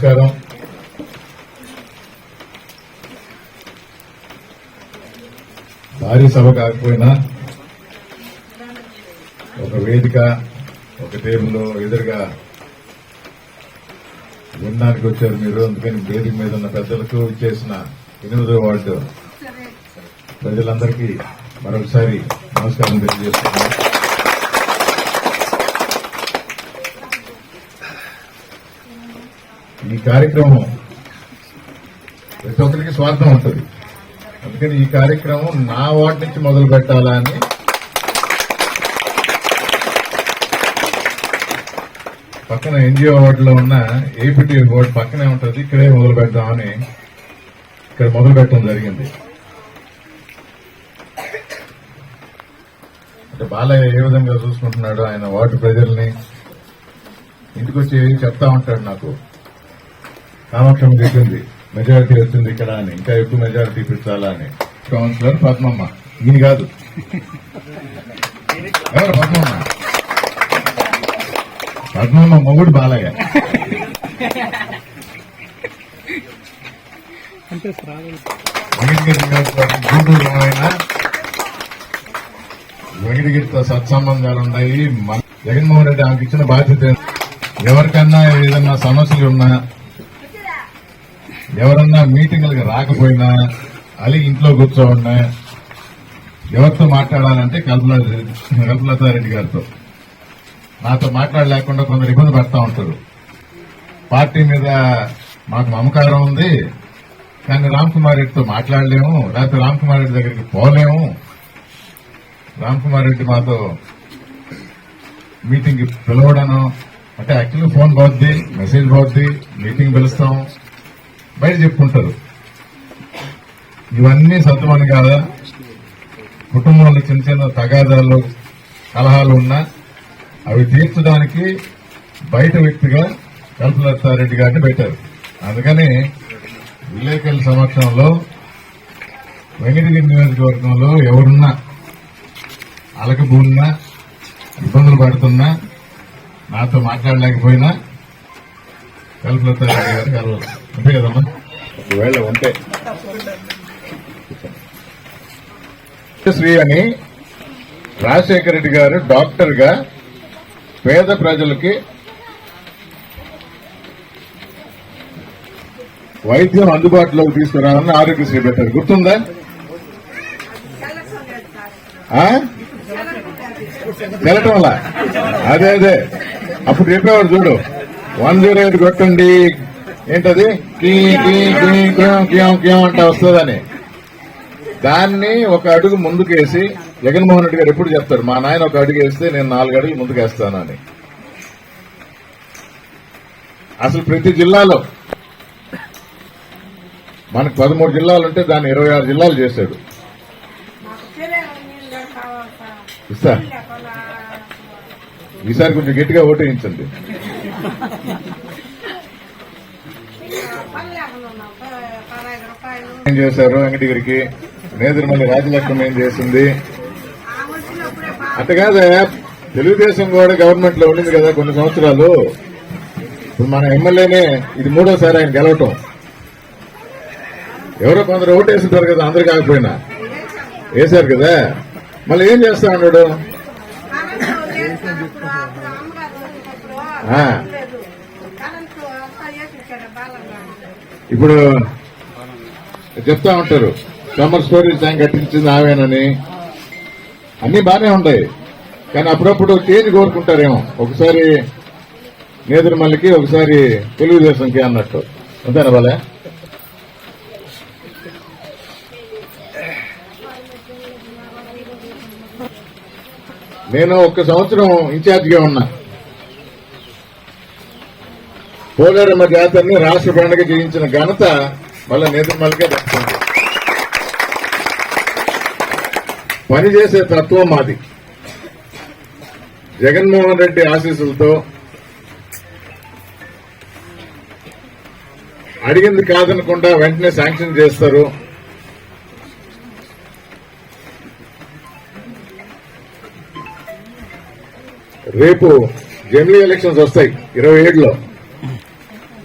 నమస్కారం. భారీ సభ కాకపోయినా ఒక వేదిక, ఒక టేబుల్ ఎదురుగా వినడానికి వచ్చారు మీరు. అందుకని వేదిక మీద ఉన్న పెద్దలకు ఇచ్చేసిన 8వ వార్డు ప్రజలందరికీ మరొకసారి నమస్కారం తెలియజేస్తున్నాను. ఈ కార్యక్రమం ప్రతి ఒక్కరికి స్వార్థం ఉంటుంది. అందుకని ఈ కార్యక్రమం నా వార్డు నుంచి మొదలు పెట్టాలా అని పక్కన ఎన్జిఓ వార్డులో ఉన్న ఏపీటీ వార్డు పక్కనే ఉంటుంది, ఇక్కడే మొదలు పెడదామని ఇక్కడ మొదలు పెట్టడం జరిగింది. అంటే బాలయ్య ఏ విధంగా చూసుకుంటున్నాడు ఆయన వార్డు ప్రజల్ని, ఇంటికి వచ్చి చెప్తా ఉంటాడు. నాకు కామాక్షం చెప్పింది మెజారిటీ వచ్చింది ఇక్కడ అని, ఇంకా ఎక్కువ మెజారిటీ ఇప్పించాలా అని. కౌన్సిలర్ పద్మమ్మ, ఈయన కాదు, ఎవరు పద్మమ్మ? పద్మమ్మ మొగుడు బాలయ్య. గుంటూరు అయినా వెంకటగిరితో సత్సంబంధాలు ఉన్నాయి. జగన్మోహన్ రెడ్డి ఆమెకి ఇచ్చిన బాధ్యత, ఎవరికన్నా ఏదన్నా సమస్యలు ఉన్నా, ఎవరన్నా మీటింగులకు రాకపోయినా, అలి ఇంట్లో కూర్చోన్నా, ఎవరితో మాట్లాడాలంటే కల్పలతారెడ్డి గారితో. నాతో మాట్లాడలేకుండా కొందరు ఇబ్బంది పడతా ఉంటారు. పార్టీ మీద మాకు మమకారం ఉంది, కానీ రామ్ కుమార్ రెడ్డితో మాట్లాడలేము, లేకపోతే రామ్ కుమార్ రెడ్డి దగ్గరికి పోలేము. రామ్ కుమార్ రెడ్డి మాతో మీటింగ్ పిలవడను అంటే యాక్చువల్లీ ఫోన్ పోద్ది, మెసేజ్ పోద్ది, మీటింగ్ పిలుస్తాం, బయట చెప్పుకుంటారు. ఇవన్నీ సత్యమని కాదా? కుటుంబంలో చిన్న చిన్న తగాదాలు, కలహాలు ఉన్నా అవి తీర్చడానికి బయట వ్యక్తిగా కల్పలతారెడ్డి గారిని పెట్టారు. అందుకని విలేకరుల సమక్షంలో వెంకటగిరి నియోజకవర్గంలో ఎవరున్నా అలకబూన్నా, ఇబ్బందులు పడుతున్నా, నాతో మాట్లాడలేకపోయినా కల్పలతారెడ్డి గారు కలవాలి. అంతే కదమ్మా? ఒకవేళ ఉంటే శ్రీ అని రాజశేఖర రెడ్డి గారు డాక్టర్ గా పేద ప్రజలకి వైద్యం అందుబాటులోకి తీసుకురావాలని ఆరోగ్యశ్రీ పెట్టారు. గుర్తుందా? తెలటం వల్ల అదే అప్పుడు చెప్పేవాడు చూడు, 108 కొట్టండి, ఏంటది అంట వస్తుందని. దాన్ని ఒక అడుగు ముందుకేసి జగన్మోహన్ రెడ్డి గారు ఎప్పుడు చెప్తారు, మా నాయన ఒక అడుగు వేస్తే నేను 4 అడుగులు ముందుకేస్తానని. అసలు ప్రతి జిల్లాలో మనకు 13 జిల్లాలుంటే దాన్ని 26 జిల్లాలు చేశాడు. ఇస్తా, ఈసారి కొంచెం గట్టిగా ఓటేయించండి. ఏం చేశారు వెంకటగిరికి? నేదురుమల్లి రాజలక్ష్మి ఏం చేసింది? అంత కాదా, తెలుగుదేశం కూడా గవర్నమెంట్ లో ఉండింది కదా కొన్ని సంవత్సరాలు. ఇప్పుడు మన ఎమ్మెల్యేనే ఇది 3వసారి ఆయన గెలవటం. ఎవరో కొందరు ఓటేస్తుంటారు కదా, అందరు కాకపోయినా వేశారు కదా. మళ్ళీ ఏం చేస్తా ఉన్నాడు? ఇప్పుడు చెప్తా ఉంటారు సమ్మర్ స్టోరేజ్ ట్యాంక్ కట్టించింది ఆవేనని. అన్ని బానే ఉంటాయి, కానీ అప్పుడప్పుడు చేంజ్ కోరుకుంటారేమో. ఒకసారి నేదురుమల్లికి, ఒకసారి తెలుగుదేశంకి అన్నట్టు. అంతేనా బాలే? నేను 1 సంవత్సరం ఇన్ఛార్జిగా ఉన్నా. పోలేరమ్మ జాతరని రాష్ట్ర పండుగ చేయించిన ఘనత మళ్ళా నేదురుమల్లికే దక్కుతుంది. పనిచేసే తత్వం మాది. జగన్మోహన్ రెడ్డి ఆశీస్సులతో అడిగింది కాదనకుండా వెంటనే శాంక్షన్ చేస్తారు. రేపు జమిలీ ఎలక్షన్స్ వస్తాయి 27లో.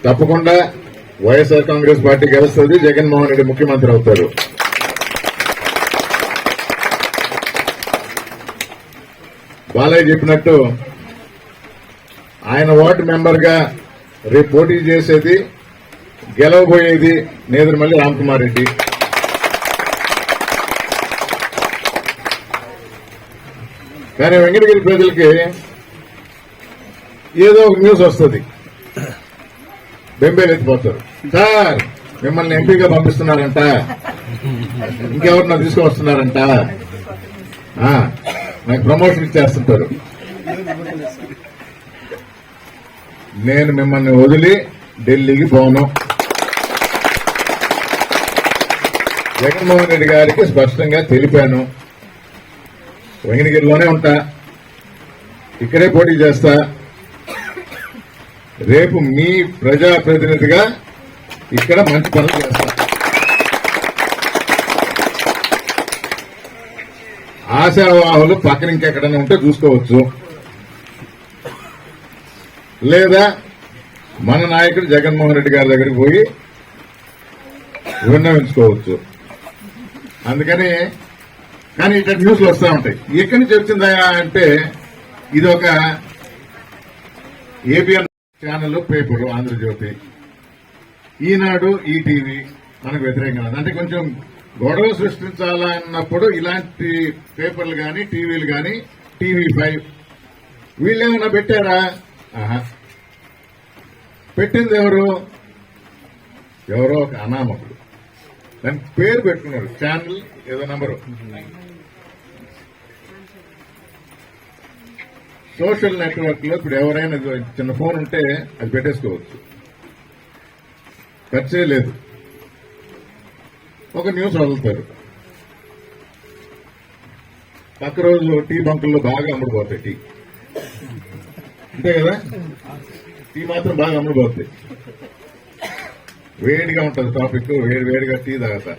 తప్పకుండా వైఎస్ఆర్ కాంగ్రెస్ పార్టీ గెలుస్తుంది, జగన్మోహన్ రెడ్డి ముఖ్యమంత్రి అవుతారు. బాలయ్య చెప్పినట్టు ఆయన వార్డు మెంబర్ గా రేపు పోటీ చేసేది, గెలవబోయేది నేదురుమల్లి రామ్కుమార్ రెడ్డి. కానీ వెంకటగిరి ప్రజలకి ఏదో ఒక న్యూస్ వస్తుంది, బెంబేలు ఎత్తిపోతారు. సార్ మిమ్మల్ని ఎంపీగా పంపిస్తున్నారంట, ఇంకెవరన్నా తీసుకువస్తున్నారంట, నాకు ప్రమోషన్ ఇచ్చేస్తుంటారు. నేను మిమ్మల్ని వదిలి ఢిల్లీకి పోను. జగన్మోహన్ రెడ్డి గారికి స్పష్టంగా తెలిపాను, వెంకటగిరిలోనే ఉంటా, ఇక్కడే పోటీ చేస్తా, రేపు మీ ప్రజాప్రతినిధిగా ఇక్కడ మంచి పనులు చేస్తా. ఆశావాహులు పక్కన ఇంకెక్కడైనా ఉంటే చూసుకోవచ్చు, లేదా మన నాయకుడు జగన్మోహన్ రెడ్డి గారి దగ్గరికి పోయి విన్నవించుకోవచ్చు. అందుకని కానీ ఇట్లా న్యూస్లు వస్తూ ఉంటాయి. ఎక్కడి నుంచి వచ్చిందా అంటే ఇది ఒక ఏబిఎన్ ఛానల్, పేపర్, ఆంధ్రజ్యోతి, ఈనాడు, ఈటీవీ మనకు వ్యతిరేకంగా అంటే కొంచెం గొడవ సృష్టించాలన్నప్పుడు ఇలాంటి పేపర్లు గాని, టీవీలు గాని, TV5 వీళ్ళేమన్నా పెట్టారా? పెట్టింది ఎవరో ఒక అనామకుడు, దానికి పేరు పెట్టుకున్నారు, ఛానల్ ఏదో నంబరు. సోషల్ నెట్వర్క్ లో ఇప్పుడు ఎవరైనా చిన్న ఫోన్ ఉంటే అది పెట్టేసుకోవచ్చు, ఖర్చే లేదు. ఒక న్యూస్ వదులుతారు, పక్క రోజు టీ బంకుల్లో బాగా అమ్ముడుపోతాయి. టీ అంతే కదా, టీ మాత్రం బాగా అమ్ముడుపోతాయి. వేడిగా ఉంటుంది టాపిక్, వేడిగా టీ తాగుతా.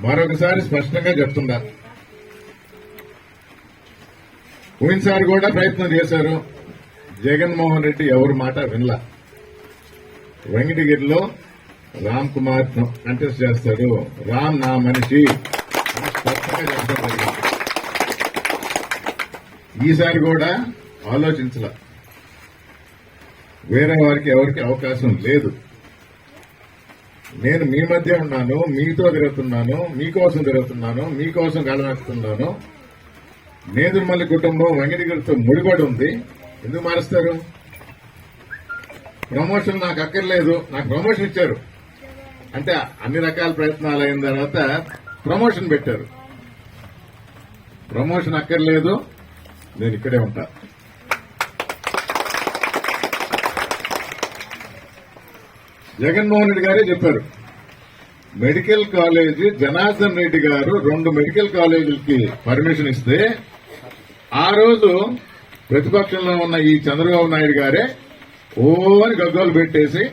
మరొకసారి స్పష్టంగా చెప్తుందా, పోయినసారి కూడా ప్రయత్నం చేశారు, జగన్మోహన్ రెడ్డి ఎవరి మాట వినలా. వెంకటగిరిలో రామ్ కుమార్ కంటెస్ట్ చేస్తాడు, రామ్ నా మనిషి స్పష్టంగా చెప్తారు. ఈసారి కూడా ఆలోచించలా, వేరే వారికి ఎవరికి అవకాశం లేదు. నేను మీ మధ్య ఉన్నాను, మీతో తిరుగుతున్నాను, మీకోసం తిరుగుతున్నాను, మీకోసం గడవేస్తున్నాను. నేదురుమల్లి కుటుంబం వెంకటగిరితో ముడిపడి ఉంది, ఎందుకు మారుస్తారు? ప్రమోషన్ నాకు అక్కర్లేదు, నాకు ప్రమోషన్ ఇచ్చారు అంటే అన్ని రకాల ప్రయత్నాలు అయిన తర్వాత ప్రమోషన్ పెట్టారు. ప్రమోషన్ అక్కర్లేదు, నేను ఇక్కడే ఉంటా. జగన్మోహన్ రెడ్డి గారే చెప్పారు, మెడికల్ కాలేజీ జనార్దన్ రెడ్డి గారు 2 మెడికల్ కాలేజీలకి పర్మిషన్ ఇస్తే ఆ రోజు ప్రతిపక్షంలో ఉన్న ఈ చంద్రబాబు నాయుడు గారే ఓ అని గగ్గోలు పెట్టేసి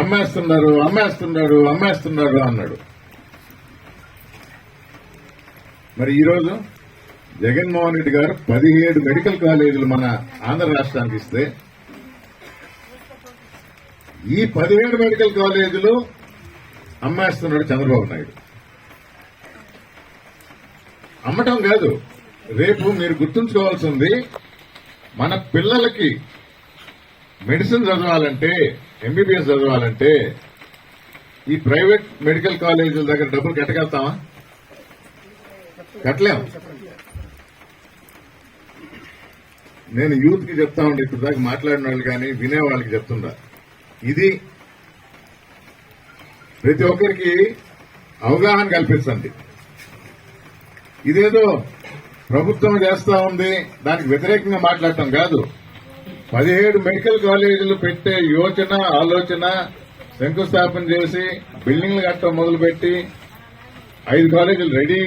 అమ్మేస్తున్నారు అన్నాడు. మరి ఈరోజు జగన్మోహన్ రెడ్డి గారు 17 మెడికల్ కాలేజీలు మన ఆంధ్ర రాష్ట్రానికి ఇస్తే ఈ 17 మెడికల్ కాలేజీలు అమ్మేస్తున్నాడు చంద్రబాబు నాయుడు. అమ్మటం కాదు, రేపు మీరు గుర్తుంచుకోవాల్సింది, మన పిల్లలకి మెడిసిన్ చదవాలంటే, ఎంబీబీఎస్ చదవాలంటే ఈ ప్రైవేట్ మెడికల్ కాలేజీల దగ్గర డబ్బులు కట్టగలుగుతామా? కట్టలేము. నేను యూత్ కి చెప్తా ఉండే, ఇప్పుడు దాకా మాట్లాడిన వాళ్ళు కానీ వినే వాళ్ళకి చెప్తుందా, ఇది ప్రతి ఒక్కరికి అవగాహన కల్పించండి. ఇదేదో ప్రభుత్వం చేస్తా ఉంది దానికి వ్యతిరేకంగా మాట్లాడటం కాదు. 17 మెడికల్ కాలేజీలు పెట్టే యోచన, ఆలోచన, శంకుస్థాపన చేసి బిల్డింగ్లు కట్టడం మొదలుపెట్టి 5 కాలేజీలు రెడీ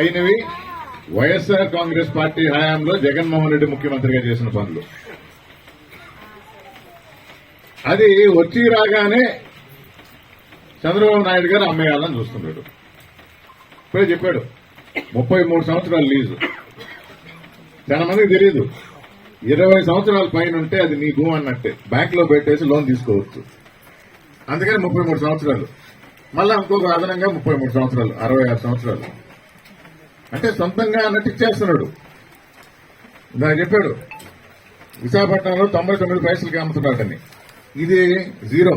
అయినవి వైఎస్ఆర్ కాంగ్రెస్ పార్టీ హయాంలో జగన్మోహన్ రెడ్డి ముఖ్యమంత్రిగా చేసిన పనులు. అది వచ్చి రాగానే చంద్రబాబు నాయుడు గారు అమ్మేయాలని చూస్తున్నాడు. ఇప్పుడే చెప్పాడు 33 సంవత్సరాల లీజు. చాలా మందికి తెలియదు, 20 సంవత్సరాల పైన ఉంటే అది నీ భూమి అన్నట్టే, బ్యాంక్ లో పెట్టేసి లోన్ తీసుకోవచ్చు. అందుకని 33 సంవత్సరాలు, మళ్ళా ఇంకొక అదనంగా 33 సంవత్సరాలు, 66 సంవత్సరాలు. అంటే సొంతంగా అన్నట్టు ఇచ్చేస్తున్నాడు. నాకు చెప్పాడు విశాఖపట్నంలో 99 పైసలకి అమ్ముతున్నాడని. ఇది జీరో.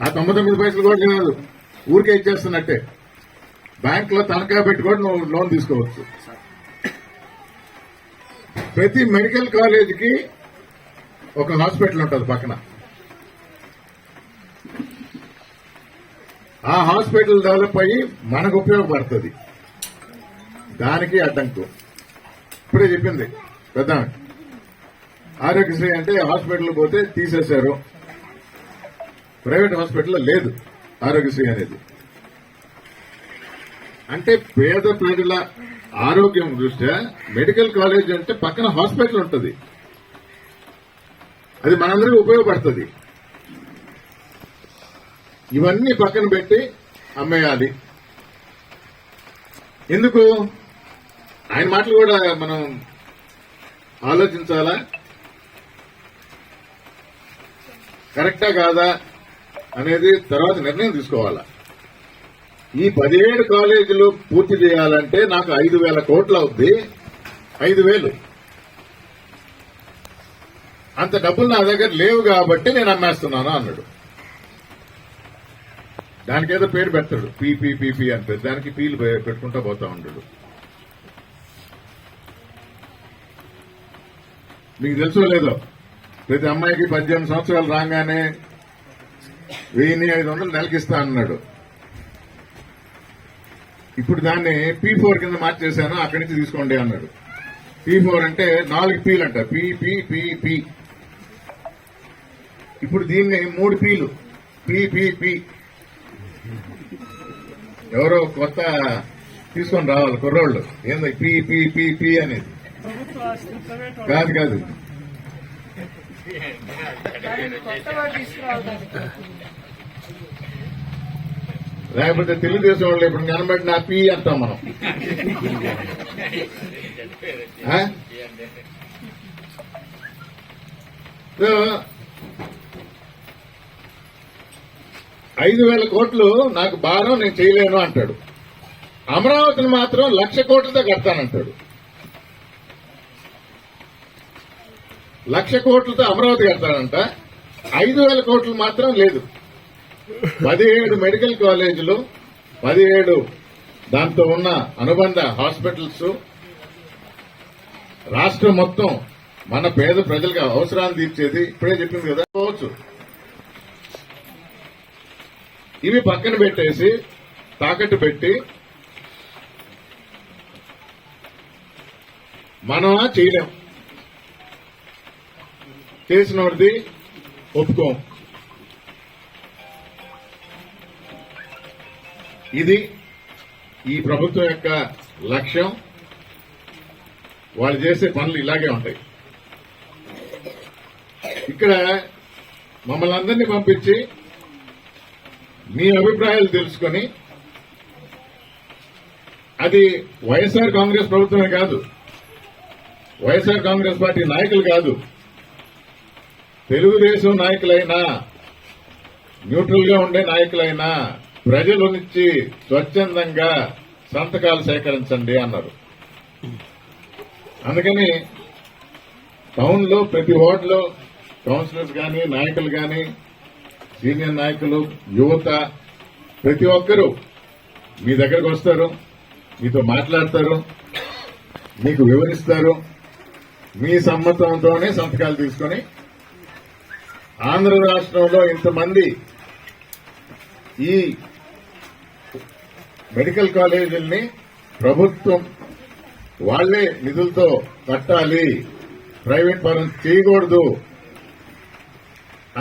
ఆ 99 పైసలు కూడా కాదు, ఊరికే ఇచ్చేస్తున్నట్టే. బ్యాంక్ లో తనఖా పెట్టి కూడా నువ్వు లోన్ తీసుకోవచ్చు. ప్రతి మెడికల్ కాలేజీకి ఒక హాస్పిటల్ ఉంటుంది పక్కన. ఆ హాస్పిటల్ డెవలప్ అయ్యి మనకు ఉపయోగపడుతుంది. దానికి అడ్డంకు. ఇప్పుడే చెప్పింది పెద్ద ఆరోగ్యశ్రీ అంటే హాస్పిటల్ పోతే తీసేశారు. ప్రైవేట్ హాస్పిటల్లో లేదు ఆరోగ్యశ్రీ అనేది. అంటే పేద ప్రజల ఆరోగ్యం దృష్ట్యా మెడికల్ కాలేజ్ అంటే పక్కన హాస్పిటల్ ఉంటుంది. అది మనందరికీ ఉపయోగపడుతుంది. ఇవన్నీ పక్కన పెట్టి అమ్మేయాలి. ఎందుకు? ఆయన మాటలు కూడా మనం ఆలోచించాలా, కరెక్టా కాదా అనేది తర్వాత నిర్ణయం తీసుకోవాలా. ఈ 17 కాలేజీలు పూర్తి చేయాలంటే నాకు 5,000 కోట్లు అవుద్ది. 5,000 అంత డబ్బులు నా దగ్గర లేవు కాబట్టి నేను అమ్మేస్తున్నాను అన్నాడు. దానికేదో పేరు పెడతాడు, పీపీ అని. దానికి పీలు పెట్టుకుంటా పోతా ఉన్నాడు. మీకు తెలుసో లేదో, ప్రతి అమ్మాయికి 18 సంవత్సరాలు రాగానే 1,500 నెలకిస్తా అన్నాడు. ఇప్పుడు దాన్ని P4 కింద మార్చేశాను, అక్కడి నుంచి తీసుకోండి అన్నాడు. P4 అంటే 4 పీలు అంట, పీ. ఇప్పుడు దీన్ని 3 పీలు, పీ. ఎవరో కొత్త తీసుకొని రావాలి కుర్రోళ్ళు. ఏంది పీ అనేది? కాదు. లేకపోతే తెలుగుదేశం వాళ్ళు ఇప్పుడు కనబడిన పీ అంటాం మనం. సో 5,000 కోట్లు నాకు భారం, నేను చేయలేను అంటాడు. అమరావతిని మాత్రం 1,00,000 కోట్లతో కడతానంటాడు. 1,00,000 కోట్లతో అమరావతి కడతానంట. 5,000 కోట్లు మాత్రం లేదు. 17 మెడికల్ కాలేజీలు, 17 దాంతో ఉన్న అనుబంధ హాస్పిటల్స్, రాష్ట్రం మొత్తం మన పేద ప్రజలకు అవసరాలు తీర్చేది. ఇప్పుడే చెప్పింది కదా, పోవచ్చు. ఇవి పక్కన పెట్టేసి తాకట్టు పెట్టి మనమా చేయలేం. చేసినోడిది ఒప్పుకోం. ఇది ఈ ప్రభుత్వం యొక్క లక్ష్యం. వాళ్ళు చేసే పనులు ఇలాగే ఉంటాయి. ఇక్కడ మమ్మల్ని అందరినీ పంపించి మీ అభిప్రాయాలు తెలుసుకొని, అది వైఎస్ఆర్ కాంగ్రెస్ ప్రభుత్వమే కాదు, వైఎస్ఆర్ కాంగ్రెస్ పార్టీ నాయకులు కాదు, తెలుగుదేశం నాయకులైనా, న్యూట్రల్ గా ఉండే నాయకులైనా ప్రజల నుంచి స్వచ్ఛందంగా సంతకాలు సేకరించండి అన్నారు. అందుకని టౌన్ లో ప్రతి వార్డులో కౌన్సిలర్స్ గాని, నాయకులు గాని, సీనియర్ నాయకులు, యువత ప్రతి ఒక్కరూ మీ దగ్గరకు వస్తారు, మీతో మాట్లాడతారు, మీకు వివరిస్తారు. మీ సమ్మతంతోనే సంతకాలు తీసుకుని ఆంధ్ర రాష్ట్రంలో ఇంతమంది ఈ మెడికల్ కాలేజీల్ని ప్రభుత్వం వాళ్లే నిధులతో కట్టాలి, ప్రైవేట్ పరం చేయకూడదు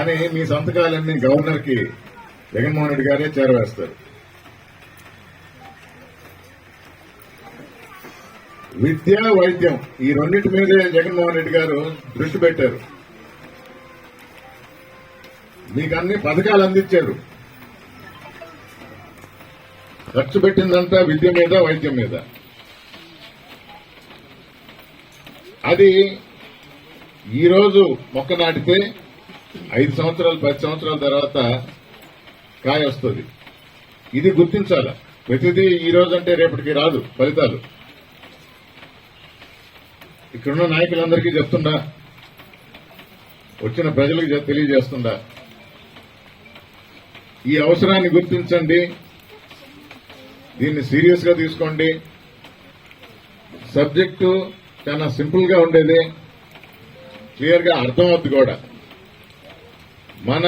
అని మీ సంతకాలన్నీ గవర్నర్ కి జగన్మోహన్ రెడ్డి గారే చేరవేస్తారు. విద్య, వైద్యం ఈ రెండింటి మీదే జగన్మోహన్ రెడ్డి గారు దృష్టి పెట్టారు. మీకు అన్ని పథకాలు అందించారు. ఖర్చు పెట్టిందంతా విద్య మీద, వైద్యం మీద. అది ఈ రోజు మొక్క నాటితే 5 సంవత్సరాలు 10 సంవత్సరాల తర్వాత కాయ వస్తుంది. ఇది గుర్తించాల. ప్రతిదీ ఈ రోజు అంటే రేపటికి రాదు ఫలితాలు. ఇక్కడున్న నాయకులందరికీ చెప్తుండా, వచ్చిన ప్రజలకు తెలియజేస్తుండా, ఈ అవసరాన్ని గుర్తించండి, దీన్ని సీరియస్ గా తీసుకోండి. సబ్జెక్టు చాలా సింపుల్ గా ఉండేది, క్లియర్ గా అర్థమవుద్ది కూడా. మన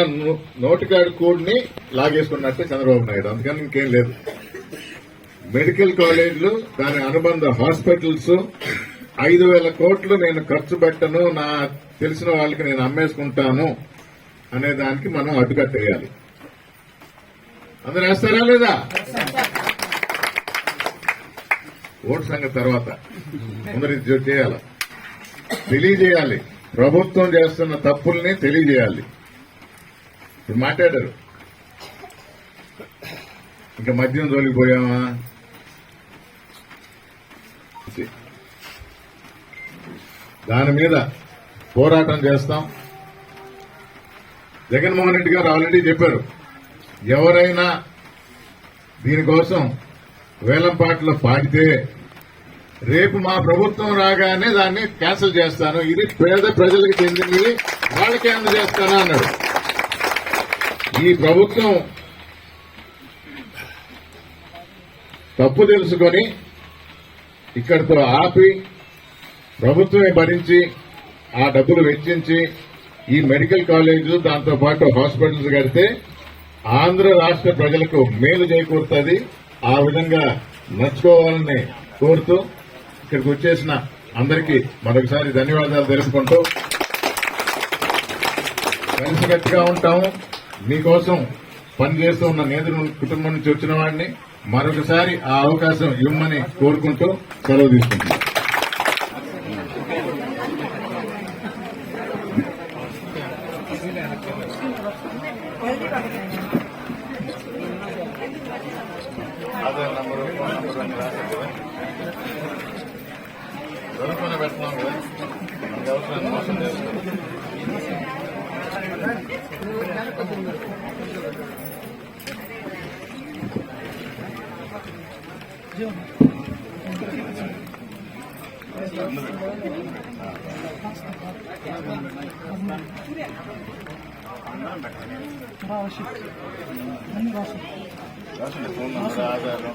నోటికాడు కూడిని లాగేసుకున్నట్టు చంద్రబాబు నాయుడు, అందుకని ఇంకేం లేదు. మెడికల్ కాలేజీలు, దాని అనుబంధ హాస్పిటల్స్ 5,000 కోట్లు నేను ఖర్చు పెట్టను, నా తెలిసిన వాళ్ళకి నేను అమ్మేసుకుంటాను అనే దానికి మనం అడ్డుకట్టేయాలి. అందరూ వేస్తారా లేదా? ఓటు సంగతి తర్వాత, ముందర ఇది చేయాలి, తెలియజేయాలి. ప్రభుత్వం చేస్తున్న తప్పుల్ని తెలియజేయాలి. ఇప్పుడు మాట్లాడారు, ఇంకా మద్యం తోలిపోయామా? దాని మీద పోరాటం చేస్తాం. జగన్మోహన్ రెడ్డి గారు ఆల్రెడీ చెప్పారు, ఎవరైనా దీనికోసం వేలంపాట్లో పాడితే రేపు మా ప్రభుత్వం రాగానే దాన్ని క్యాన్సిల్ చేస్తాను, ఇది పేద ప్రజలకు చెందినవి, వాళ్ళకే అందజేస్తాను అన్నాడు. ఈ ప్రభుత్వం తప్పు తెలుసుకొని ఇక్కడితో ఆపి ప్రభుత్వమే భరించి ఆ డబ్బులు వెచ్చించి ఈ మెడికల్ కాలేజీలు దాంతో పాటు హాస్పిటల్స్ కడితే ఆంధ్ర రాష్ట్ర ప్రజలకు మేలు చేకూరుతుంది. ఆ విధంగా నడుచుకోవాలని కోరుతూ ఇక్కడికి వచ్చేసిన అందరికీ మరొకసారి ధన్యవాదాలు తెలుపుకుంటూ, కలిసికట్టుగా ఉంటాము. మీకోసం పనిచేస్తూ ఉన్న నేతృ కుటుంబం నుంచి వచ్చిన వాడిని మరొకసారి ఆ అవకాశం ఇవ్వమని కోరుకుంటూ సెలవు తీసుకుంటున్నాం. అదే నంబర్ చదువుకునే పెడుతున్నాం కదా, మనకి అవసరం మోసం చేస్తాం. ఫోన్ నంబర్, ఆధారం.